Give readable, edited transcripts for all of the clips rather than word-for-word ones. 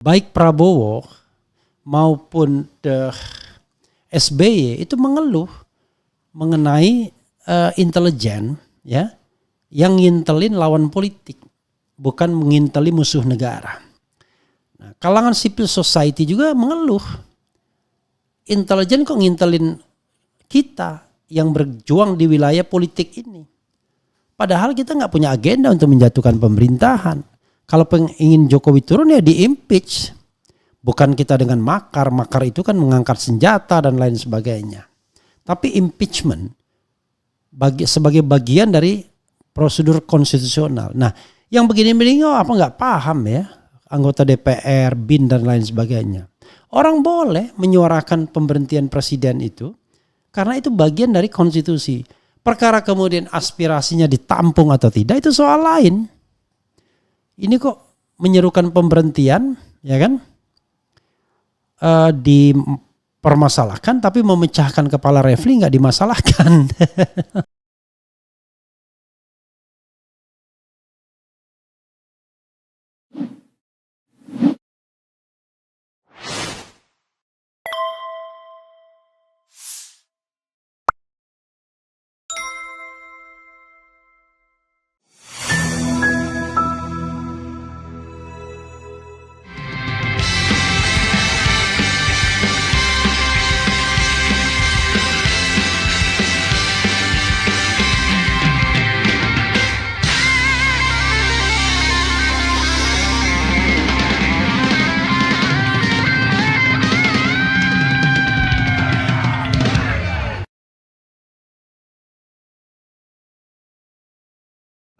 baik Prabowo maupun SBY itu mengeluh mengenai intelijen ya yang ngintelin lawan politik, bukan menginteli musuh negara. Nah, kalangan civil society juga mengeluh, intelijen kok ngintelin kita yang berjuang di wilayah politik ini. Padahal kita nggak punya agenda untuk menjatuhkan pemerintahan. Kalau ingin Jokowi turun ya di-impeach. Bukan kita dengan makar. Makar itu kan mengangkat senjata dan lain sebagainya. Tapi impeachment sebagai bagian dari prosedur konstitusional. Nah, yang begini-begini apa nggak paham ya, anggota DPR, BIN dan lain sebagainya. Orang boleh menyuarakan pemberhentian presiden itu karena itu bagian dari konstitusi. Perkara kemudian aspirasinya ditampung atau tidak itu soal lain. Ini kok menyerukan pemberhentian, ya kan? Dipermasalahkan, tapi memecahkan kepala Refli nggak dimasalahkan.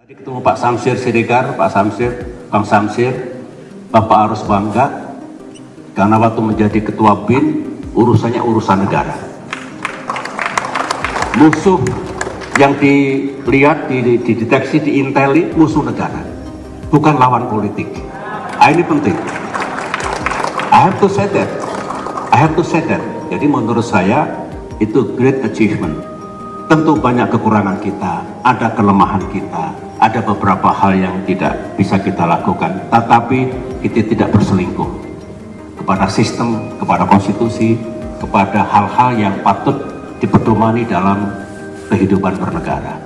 Tadi ketemu Pak Samsir Siregar, Bang Samsir, Bapak harus bangga karena waktu menjadi ketua BIN urusannya urusan negara. Musuh yang dilihat, dideteksi, diinteli musuh negara, bukan lawan politik. Ini penting. I have to say that. Jadi menurut saya itu great achievement. Tentu banyak kekurangan kita, ada kelemahan kita, ada beberapa hal yang tidak bisa kita lakukan, tetapi kita tidak berselingkuh kepada sistem, kepada konstitusi, kepada hal-hal yang patut dipedomani dalam kehidupan bernegara.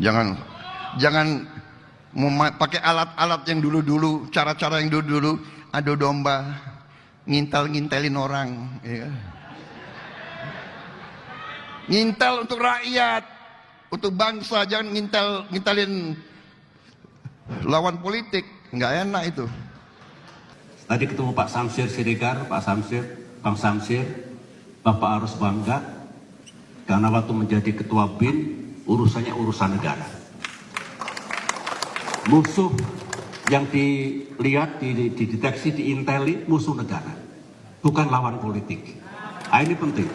Jangan pakai alat-alat yang dulu-dulu, cara-cara yang dulu-dulu, adu domba, ngintelin orang, ya. Ngintel untuk rakyat, untuk bangsa, jangan ngintelin lawan politik, nggak enak itu. Tadi ketemu Pak Samsir Siregar, Bang Samsir, Bapak harus bangga karena waktu menjadi ketua BIN urusannya urusan negara. Musuh yang dilihat, dideteksi, diinteli musuh negara, bukan lawan politik. Ini penting.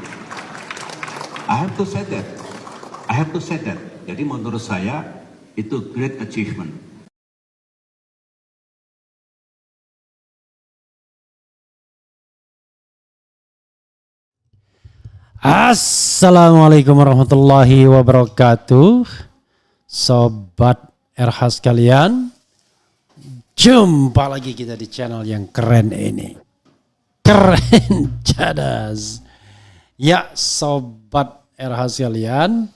I have to say that. Jadi menurut saya itu great achievement. Assalamualaikum warahmatullahi wabarakatuh. Sobat RH sekalian, jumpa lagi kita di channel yang keren ini. Keren cadas. Ya sobat RH sekalian,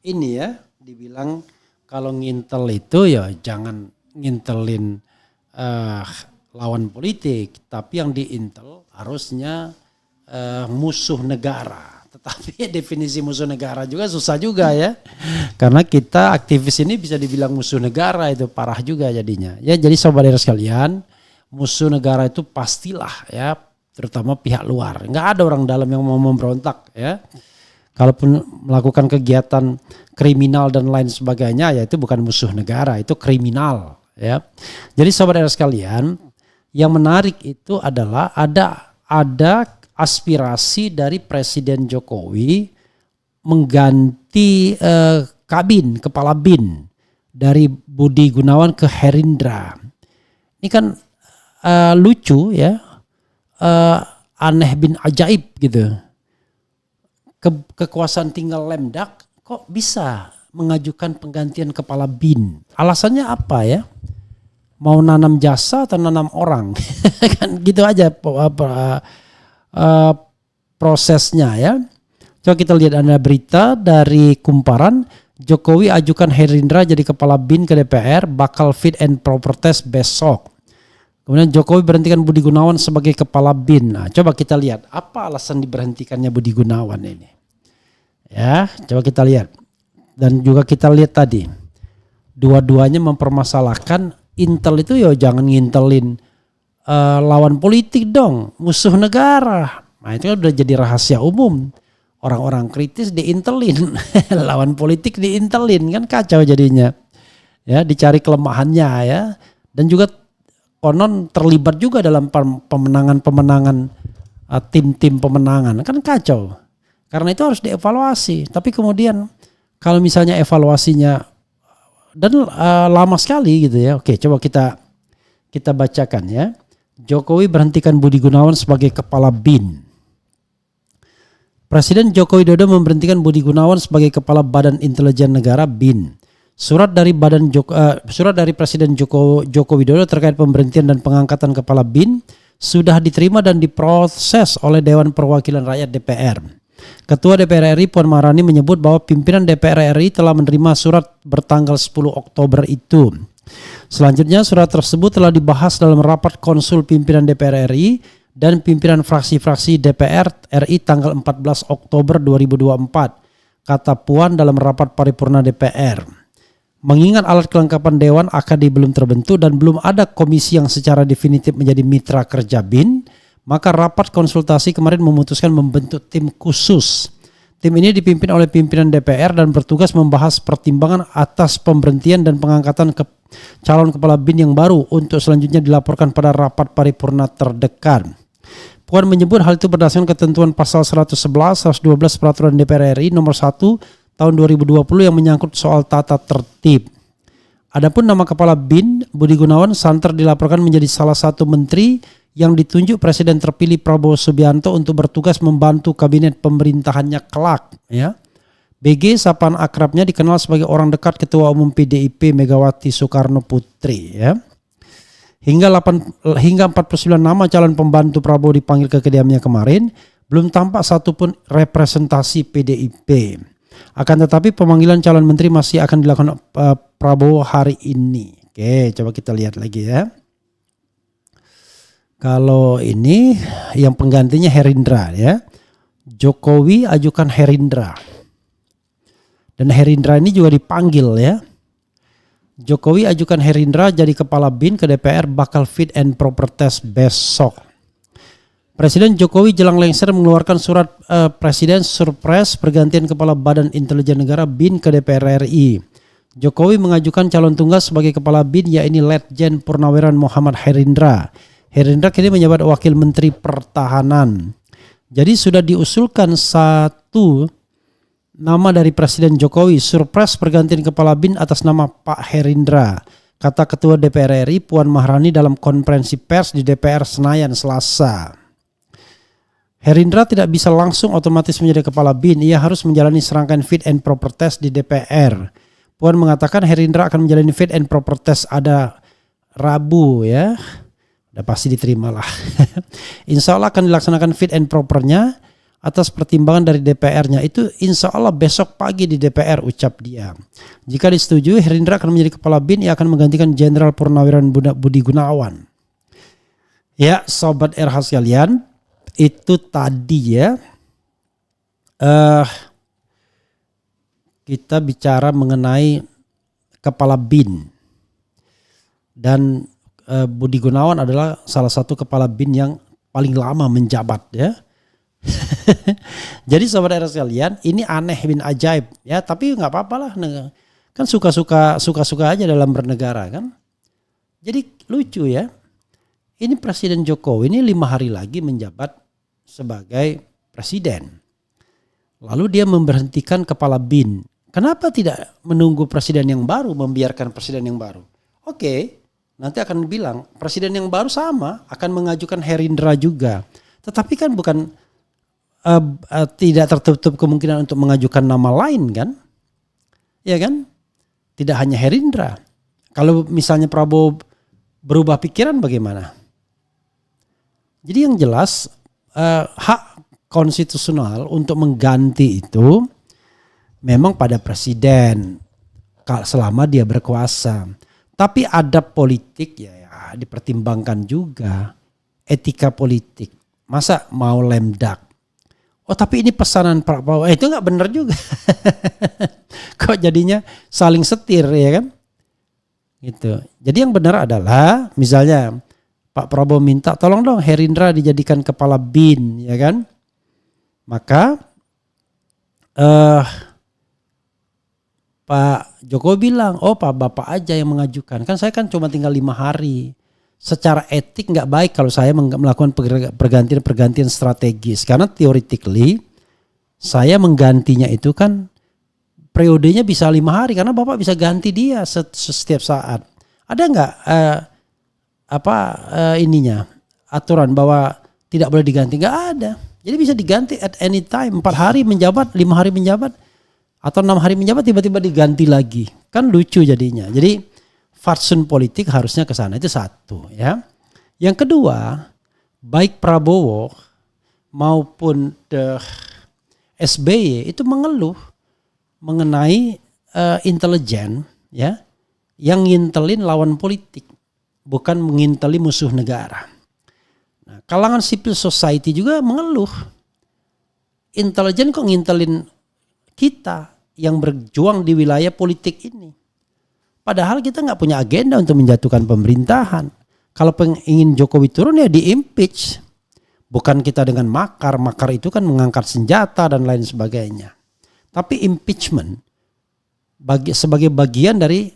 ini ya dibilang kalau ngintel itu ya jangan ngintelin lawan politik, tapi yang diintel harusnya musuh negara. Tetapi definisi musuh negara juga susah juga ya. Karena kita aktivis ini bisa dibilang musuh negara, itu parah juga jadinya. Ya jadi sobat sekalian, musuh negara itu pastilah ya, terutama pihak luar. Nggak ada orang dalam yang mau memberontak ya. Kalaupun melakukan kegiatan kriminal dan lain sebagainya, ya itu bukan musuh negara, itu kriminal ya. Jadi sobat sekalian, yang menarik itu adalah ada aspirasi dari Presiden Jokowi mengganti kepala BIN dari Budi Gunawan ke Herindra. Ini kan lucu ya, aneh bin ajaib gitu. Kekuasaan tinggal lemdak kok bisa mengajukan penggantian kepala BIN. Alasannya apa ya? Mau nanam jasa atau nanam orang? Kan gitu aja prosesnya ya. Coba kita lihat ada berita dari Kumparan. Jokowi ajukan Herindra jadi kepala BIN ke DPR, bakal fit and proper test besok. Kemudian Jokowi berhentikan Budi Gunawan sebagai kepala BIN. Nah, coba kita lihat apa alasan diberhentikannya Budi Gunawan ini. Ya, coba kita lihat. Dan juga kita lihat tadi, dua-duanya mempermasalahkan Intel itu ya jangan ngintelin lawan politik dong, musuh negara. Nah itu kan udah jadi rahasia umum. Orang-orang kritis diintelin, lawan politik diintelin, kan kacau jadinya. Ya, dicari kelemahannya ya. Dan juga konon terlibat juga dalam pemenangan-pemenangan tim-tim pemenangan, kan kacau. Karena itu harus dievaluasi. Tapi kemudian kalau misalnya evaluasinya dan lama sekali gitu ya. Oke, coba kita bacakan ya. Jokowi berhentikan Budi Gunawan sebagai kepala BIN. Presiden Joko Widodo memberhentikan Budi Gunawan sebagai kepala Badan Intelijen Negara BIN. Surat dari Presiden Joko Widodo terkait pemberhentian dan pengangkatan kepala BIN sudah diterima dan diproses oleh Dewan Perwakilan Rakyat DPR. Ketua DPR RI Puan Maharani menyebut bahwa pimpinan DPR RI telah menerima surat bertanggal 10 Oktober itu. Selanjutnya surat tersebut telah dibahas dalam rapat konsul pimpinan DPR RI dan pimpinan fraksi-fraksi DPR RI tanggal 14 Oktober 2024, kata Puan dalam rapat paripurna DPR. Mengingat alat kelengkapan Dewan AKD belum terbentuk dan belum ada komisi yang secara definitif menjadi mitra kerja BIN, maka rapat konsultasi kemarin memutuskan membentuk tim khusus. Tim ini dipimpin oleh pimpinan DPR dan bertugas membahas pertimbangan atas pemberhentian dan pengangkatan calon kepala BIN yang baru untuk selanjutnya dilaporkan pada rapat paripurna terdekat. Puan menyebut hal itu berdasarkan ketentuan pasal 111, 112 Peraturan DPR RI nomor 1 tahun 2020 yang menyangkut soal tata tertib. Adapun nama kepala BIN, Budi Gunawan santer dilaporkan menjadi salah satu menteri yang ditunjuk Presiden terpilih Prabowo Subianto untuk bertugas membantu kabinet pemerintahannya kelak. Ya. BG sapaan akrabnya dikenal sebagai orang dekat Ketua Umum PDIP Megawati Soekarno Putri. Ya. Hingga 49 nama calon pembantu Prabowo dipanggil ke kediamannya kemarin, belum tampak satupun representasi PDIP. Akan tetapi pemanggilan calon menteri masih akan dilakukan Prabowo hari ini. Oke, coba kita lihat lagi ya. Kalau ini yang penggantinya Herindra ya. Jokowi ajukan Herindra. Dan Herindra ini juga dipanggil ya. Jokowi ajukan Herindra jadi kepala BIN ke DPR, bakal fit and proper test besok. Presiden Jokowi jelang lengser mengeluarkan surat Presiden Surprise pergantian kepala Badan Intelijen Negara BIN ke DPR RI. Jokowi mengajukan calon tunggal sebagai kepala BIN yaitu Letjen Purnaweran Muhammad Herindra. Herindra kini menjabat Wakil Menteri Pertahanan. Jadi sudah diusulkan satu nama dari Presiden Jokowi, surprise pergantian kepala BIN atas nama Pak Herindra, kata Ketua DPR RI Puan Maharani dalam konferensi pers di DPR Senayan Selasa. Herindra tidak bisa langsung otomatis menjadi kepala BIN, ia harus menjalani serangkaian fit and proper test di DPR. Puan mengatakan Herindra akan menjalani fit and proper test ada Rabu ya, udah pasti diterima lah. Insya Allah akan dilaksanakan fit and propernya atas pertimbangan dari DPR-nya itu insya Allah besok pagi di DPR, ucap dia. Jika disetujui, Herindra akan menjadi kepala BIN, ia akan menggantikan Jenderal Purnaweran Budi Gunawan. Ya, sobat RH sekalian, itu tadi ya. Kita bicara mengenai kepala BIN. Dan Budi Gunawan adalah salah satu kepala BIN yang paling lama menjabat ya. Jadi sobat RH sekalian, ini aneh bin ajaib ya, tapi nggak apa-apa lah, kan suka-suka aja dalam bernegara kan. Jadi lucu ya, ini Presiden Jokowi ini 5 hari lagi menjabat sebagai presiden, lalu dia memberhentikan kepala BIN. Kenapa tidak menunggu presiden yang baru, membiarkan presiden yang baru? Oke, nanti akan bilang presiden yang baru sama akan mengajukan Herindra juga, tetapi kan bukan tidak tertutup kemungkinan untuk mengajukan nama lain kan. ya kan? Tidak hanya Herindra. Kalau misalnya Prabowo berubah pikiran bagaimana? Jadi yang jelas hak konstitusional untuk mengganti itu memang pada presiden selama dia berkuasa. Tapi adab politik ya dipertimbangkan juga, etika politik. Masa mau lemdak? Oh tapi ini pesanan Pak Prabowo, itu nggak benar juga. Kok jadinya saling setir ya kan? Gitu. Jadi yang benar adalah misalnya Pak Prabowo minta tolong dong Herindra dijadikan kepala BIN ya kan? Maka Pak Jokowi bilang, oh Pak Bapak aja yang mengajukan. Kan saya kan cuma tinggal 5 hari. Secara etik nggak baik kalau saya melakukan pergantian strategis. Karena theoretically saya menggantinya itu kan periodenya bisa 5 hari. Karena Bapak bisa ganti dia setiap saat. Ada nggak aturan bahwa tidak boleh diganti? Nggak ada. Jadi bisa diganti at any time. 4 hari menjabat, 5 hari menjabat. Atau 6 hari menjabat tiba-tiba diganti lagi. Kan lucu jadinya. Jadi fatsun politik harusnya ke sana, itu satu ya. Yang kedua, baik Prabowo maupun SBY itu mengeluh mengenai intelijen ya yang ngintelin lawan politik, bukan menginteli musuh negara. Nah, kalangan civil society juga mengeluh. Intelijen kok ngintelin kita yang berjuang di wilayah politik ini. Padahal kita nggak punya agenda untuk menjatuhkan pemerintahan. Kalau ingin Jokowi turun ya di-impeach. Bukan kita dengan makar. Makar itu kan mengangkat senjata dan lain sebagainya. Tapi impeachment sebagai bagian dari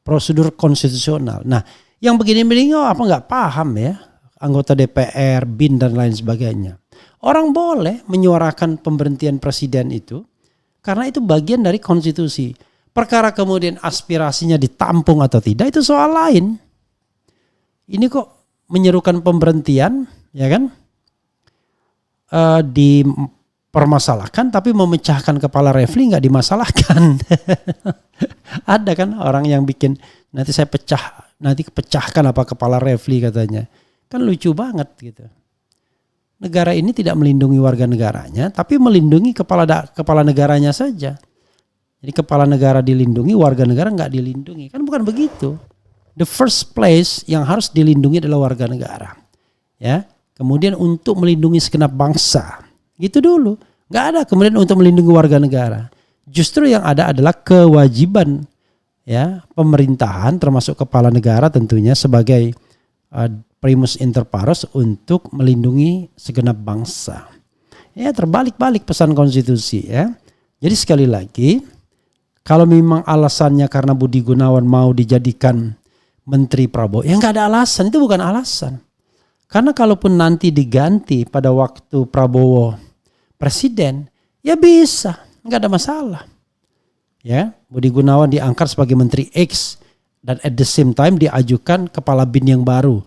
prosedur konstitusional. Nah yang begini-begini apa nggak paham ya. Anggota DPR, BIN dan lain sebagainya. Orang boleh menyuarakan pemberhentian presiden itu. Karena itu bagian dari konstitusi. Perkara kemudian aspirasinya ditampung atau tidak itu soal lain. Ini kok menyerukan pemberhentian ya kan? Dipermasalahkan tapi memecahkan kepala Refli nggak dimasalahkan. Ada kan orang yang bikin nanti pecahkan apa kepala Refli katanya. Kan lucu banget gitu. Negara ini tidak melindungi warga negaranya, tapi melindungi kepala negaranya saja. Jadi kepala negara dilindungi, warga negara nggak dilindungi. Kan bukan begitu. The first place yang harus dilindungi adalah warga negara. Ya, kemudian untuk melindungi segenap bangsa. Gitu dulu. Nggak ada kemudian untuk melindungi warga negara. Justru yang ada adalah kewajiban ya pemerintahan termasuk kepala negara tentunya sebagai primus inter pares untuk melindungi segenap bangsa. Ya terbalik-balik pesan konstitusi ya. Jadi sekali lagi kalau memang alasannya karena Budi Gunawan mau dijadikan Menteri Prabowo, ya nggak ada alasan, itu bukan alasan. Karena kalaupun nanti diganti pada waktu Prabowo presiden, ya bisa, nggak ada masalah. Ya, Budi Gunawan diangkat sebagai Menteri X dan at the same time diajukan kepala BIN yang baru.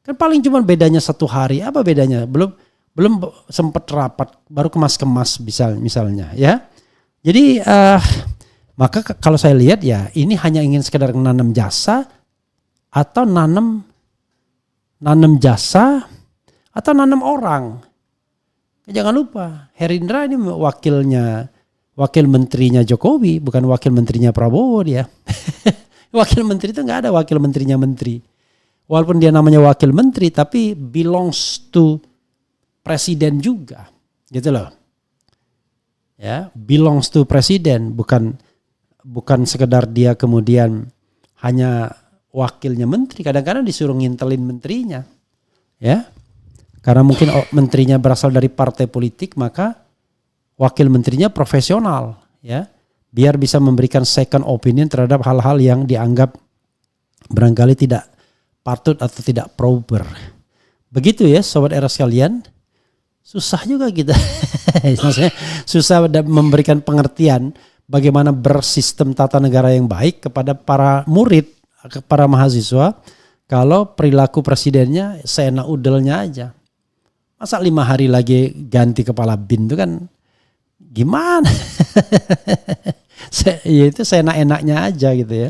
Kan paling cuma bedanya 1 hari. Apa bedanya? Belum sempat rapat, baru kemas-kemas misalnya ya. Jadi maka kalau saya lihat ya ini hanya ingin sekedar nanam jasa atau nanam jasa atau nanam orang. Jangan lupa Herindra ini wakil menterinya Jokowi, bukan wakil menterinya Prabowo dia. Wakil menteri itu nggak ada wakil menterinya menteri. Walaupun dia namanya wakil menteri tapi belongs to presiden juga. Gitu loh. Ya, belongs to presiden, bukan sekedar dia kemudian hanya wakilnya menteri. Kadang-kadang disuruh ngintelin menterinya. Ya. Karena mungkin menterinya berasal dari partai politik, maka wakil menterinya profesional, ya. Biar bisa memberikan second opinion terhadap hal-hal yang dianggap barangkali tidak patut atau tidak proper. Begitu ya sobat era sekalian. Susah juga kita. Maksudnya susah memberikan pengertian bagaimana bersistem tata negara yang baik kepada para murid, para mahasiswa kalau perilaku presidennya seenak udelnya aja. Masa 5 hari lagi ganti kepala BIN itu kan gimana? Ya itu seenak-enaknya aja gitu ya.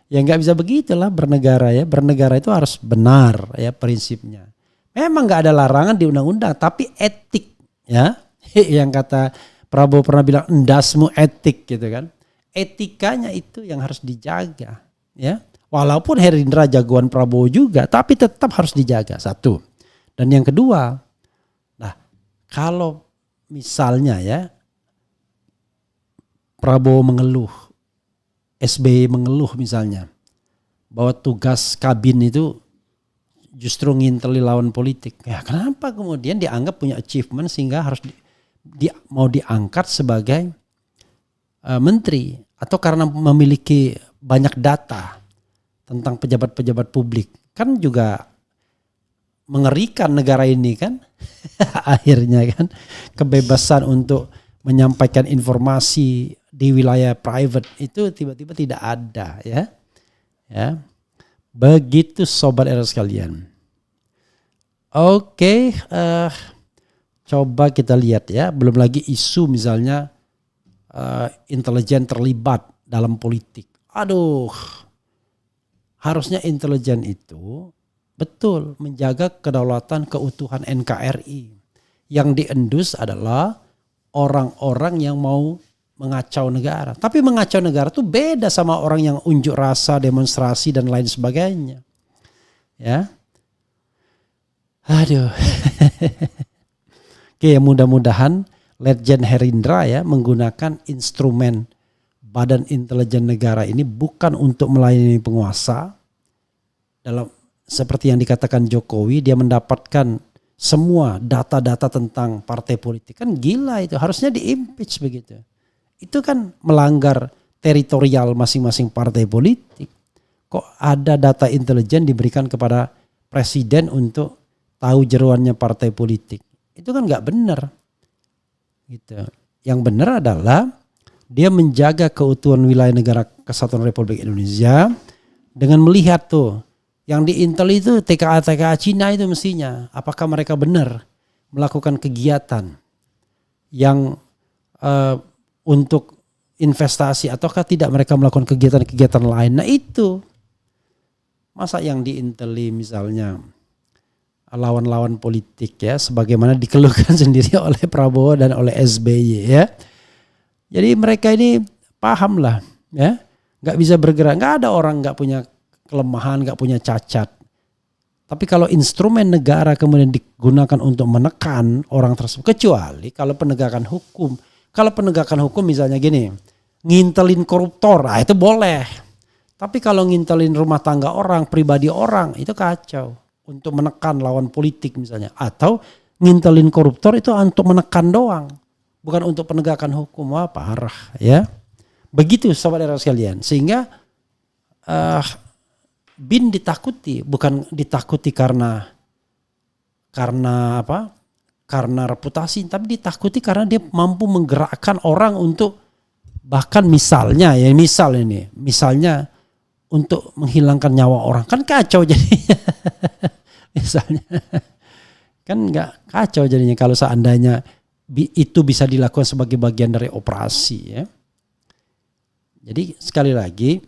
Ya nggak bisa begitulah bernegara ya. Bernegara itu harus benar ya prinsipnya. Memang nggak ada larangan di undang-undang, tapi etik ya. Yang kata Prabowo pernah bilang endasmu etik gitu kan. Etikanya itu yang harus dijaga ya. Walaupun Herindra jagoan Prabowo juga, tapi tetap harus dijaga satu. Dan yang kedua, nah kalau misalnya ya Prabowo mengeluh, SBY mengeluh misalnya bahwa tugas kabin itu justru nginteli lawan politik. Ya kenapa kemudian dianggap punya achievement sehingga harus mau diangkat sebagai menteri atau karena memiliki banyak data tentang pejabat-pejabat publik. Kan juga mengerikan negara ini kan. Akhirnya kan kebebasan untuk menyampaikan informasi di wilayah private itu tiba-tiba tidak ada ya. Ya. Begitu sobat era sekalian. Oke, coba kita lihat ya, belum lagi isu misalnya intelijen terlibat dalam politik. Aduh. Harusnya intelijen itu betul menjaga kedaulatan keutuhan NKRI. Yang diendus adalah orang-orang yang mau mengacau negara. Tapi mengacau negara itu beda sama orang yang unjuk rasa, demonstrasi dan lain sebagainya. Ya. Aduh. Oke, mudah-mudahan Letjen Herindra ya menggunakan instrumen Badan Intelijen Negara ini bukan untuk melayani penguasa. Dalam seperti yang dikatakan Jokowi, dia mendapatkan semua data-data tentang partai politik. Kan gila itu, harusnya di-impeach begitu. Itu kan melanggar teritorial masing-masing partai politik. Kok ada data intelijen diberikan kepada presiden untuk tahu jeroannya partai politik? Itu kan nggak benar. Gitu. Yang benar adalah dia menjaga keutuhan wilayah negara Kesatuan Republik Indonesia dengan melihat tuh yang diintel itu TKA Cina itu mestinya apakah mereka benar melakukan kegiatan yang untuk investasi ataukah tidak mereka melakukan kegiatan-kegiatan lain. Nah itu masa yang diinteli misalnya lawan-lawan politik ya sebagaimana dikeluhkan sendiri oleh Prabowo dan oleh SBY ya. Jadi mereka ini paham lah ya, nggak bisa bergerak, nggak ada orang nggak punya kelemahan, nggak punya cacat. Tapi kalau instrumen negara kemudian digunakan untuk menekan orang tersebut, kecuali kalau penegakan hukum. Kalau penegakan hukum misalnya gini, ngintelin koruptor, nah itu boleh. Tapi kalau ngintelin rumah tangga orang, pribadi orang, itu kacau. Untuk menekan lawan politik misalnya. Atau ngintelin koruptor itu untuk menekan doang. Bukan untuk penegakan hukum. Wah parah ya. Begitu sobat era sekalian. Sehingga BIN ditakuti. Bukan ditakuti karena apa? Karena reputasi. Tapi ditakuti karena dia mampu menggerakkan orang untuk bahkan misalnya ya misalnya untuk menghilangkan nyawa orang. Kan kacau jadinya. Misalnya. Kan nggak kacau jadinya kalau seandainya itu bisa dilakukan sebagai bagian dari operasi ya. Jadi sekali lagi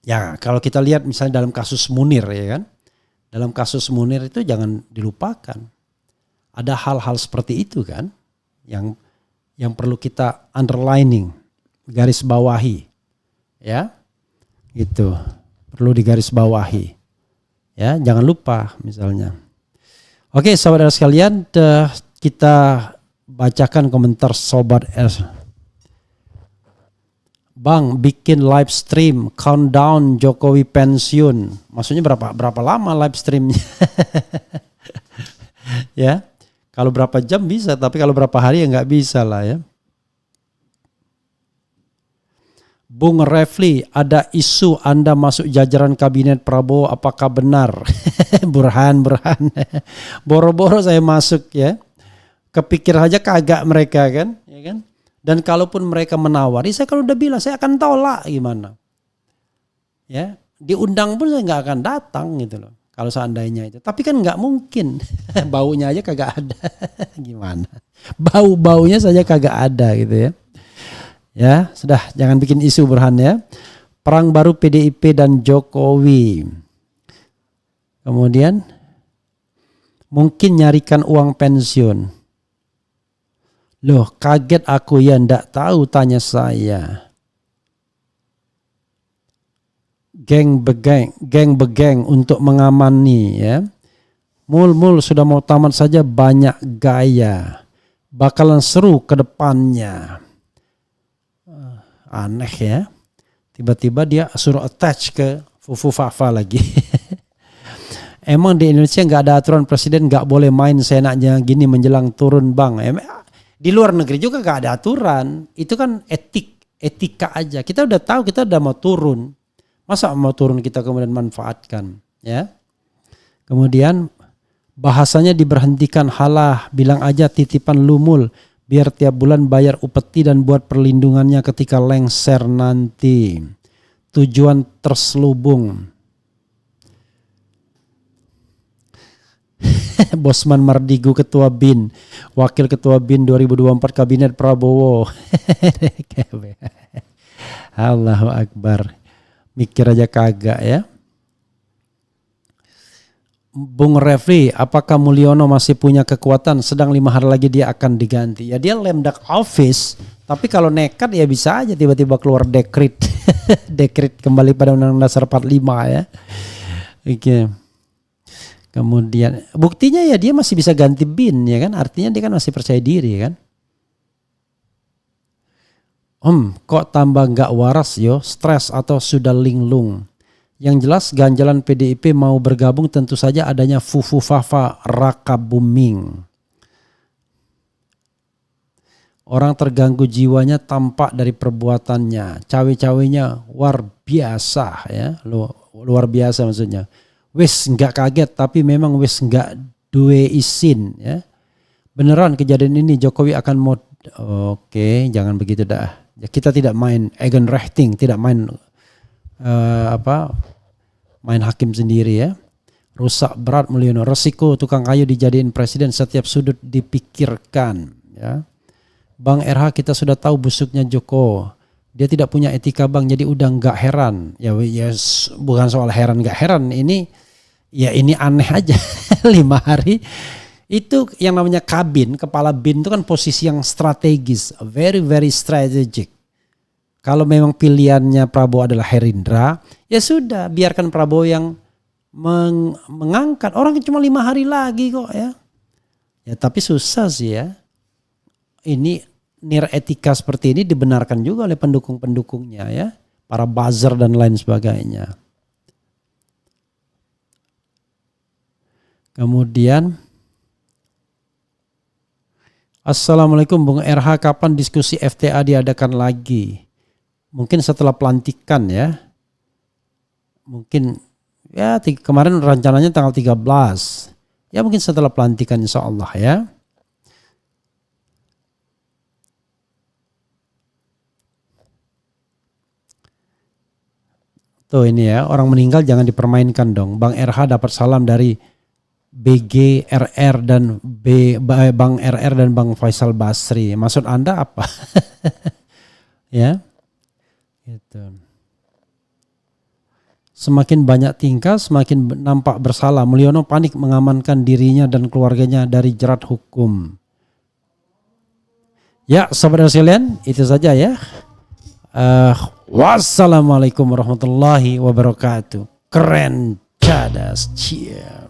ya kalau kita lihat misalnya dalam kasus Munir ya kan. Dalam kasus Munir itu jangan dilupakan. Ada hal-hal seperti itu kan yang perlu kita underlining, garis bawahi. Ya. Gitu. Perlu digaris bawahi. Ya, jangan lupa misalnya. Oke, saudara sekalian, kita bacakan komentar sobat R. Bang, bikin live stream countdown Jokowi pensiun. Maksudnya berapa lama live streamnya? Ya, kalau berapa jam bisa, tapi kalau berapa hari ya nggak bisa lah ya. Bung Refli, ada isu Anda masuk jajaran kabinet Prabowo, apakah benar? Burhan. Boro-boro saya masuk ya. Kepikir aja kagak mereka kan, ya kan? Dan kalaupun mereka menawari, saya kalau udah bilang saya akan tolak gimana? Ya, diundang pun saya nggak akan datang gitu loh. Kalau seandainya itu, tapi kan nggak mungkin, baunya aja kagak ada, gimana? Bau-baunya saja kagak ada gitu ya. Ya, sudah jangan bikin isu Burhan ya. Perang baru PDIP dan Jokowi. Kemudian mungkin nyarikan uang pensiun. Loh, kaget aku ya, ndak tahu, tanya saya. Geng begeng untuk mengamani ya. Mul sudah mau tamat saja, banyak gaya. Bakalan seru ke depannya. Aneh ya. Tiba-tiba dia suruh attach ke Fufu Fafa lagi. Emang di Indonesia nggak ada aturan presiden nggak boleh main seenaknya gini menjelang turun bang. Di luar negeri juga nggak ada aturan. Itu kan etika aja. Kita udah tahu kita udah mau turun. Masa mau turun kita kemudian manfaatkan ya. Kemudian bahasanya diberhentikan, halah, bilang aja titipan lumul biar tiap bulan bayar upeti dan buat perlindungannya ketika lengser nanti. Tujuan terselubung. Bosman Mardigu ketua BIN, wakil ketua BIN 2024 kabinet Prabowo. Allahu Akbar. Mikir aja kagak ya. Bung Refli, apakah Mulyono masih punya kekuatan? Sedang 5 hari lagi dia akan diganti. Ya dia lemdak office, tapi kalau nekat ya bisa aja tiba-tiba keluar dekret. Dekret kembali pada Undang-Undang Dasar 45 ya. Oke. Kemudian buktinya ya dia masih bisa ganti BIN ya kan? Artinya dia kan masih percaya diri kan? Kok tambah nggak waras yo? Stres atau sudah linglung? Yang jelas ganjalan PDIP mau bergabung tentu saja adanya Fufu Fafa Raka Buming. Orang terganggu jiwanya tampak dari perbuatannya. Cawe-cawenya luar biasa ya. Luar biasa maksudnya. Wis nggak kaget tapi memang wis nggak duwe isin ya. Beneran kejadian ini Jokowi akan mau. Oke, jangan begitu dah. Kita tidak main Eigenrechting, tidak main main hakim sendiri ya. Rusak berat Mulyono, resiko tukang kayu dijadiin presiden, setiap sudut dipikirkan ya. Bang RH kita sudah tahu busuknya Joko, dia tidak punya etika bang, jadi udah nggak heran ya, bukan soal heran nggak heran, ini aneh aja. 5 hari itu yang namanya kabin, kepala bin itu kan posisi yang strategis, very very strategic. Kalau memang pilihannya Prabowo adalah Herindra, ya sudah biarkan Prabowo yang mengangkat. Orang cuma 5 hari lagi kok ya. Ya tapi susah sih ya. Ini nir etika seperti ini dibenarkan juga oleh pendukung-pendukungnya ya. Para buzzer dan lain sebagainya. Kemudian Assalamualaikum Bung RH, kapan diskusi FTA diadakan lagi? Mungkin setelah pelantikan ya. Mungkin ya kemarin rencananya tanggal 13. Ya mungkin setelah pelantikan insya Allah ya. Tuh ini ya, orang meninggal jangan dipermainkan dong. Bang RH dapat salam dari BGRR dan Bang RR dan Bang Faisal Basri. Maksud Anda apa? Ya. Gitu. Semakin banyak tingkah, semakin nampak bersalah. Mulyono panik mengamankan dirinya dan keluarganya dari jerat hukum. Ya, sahabat sekalian, itu saja ya. Wassalamualaikum warahmatullahi wabarakatuh. Keren, cadas, cia.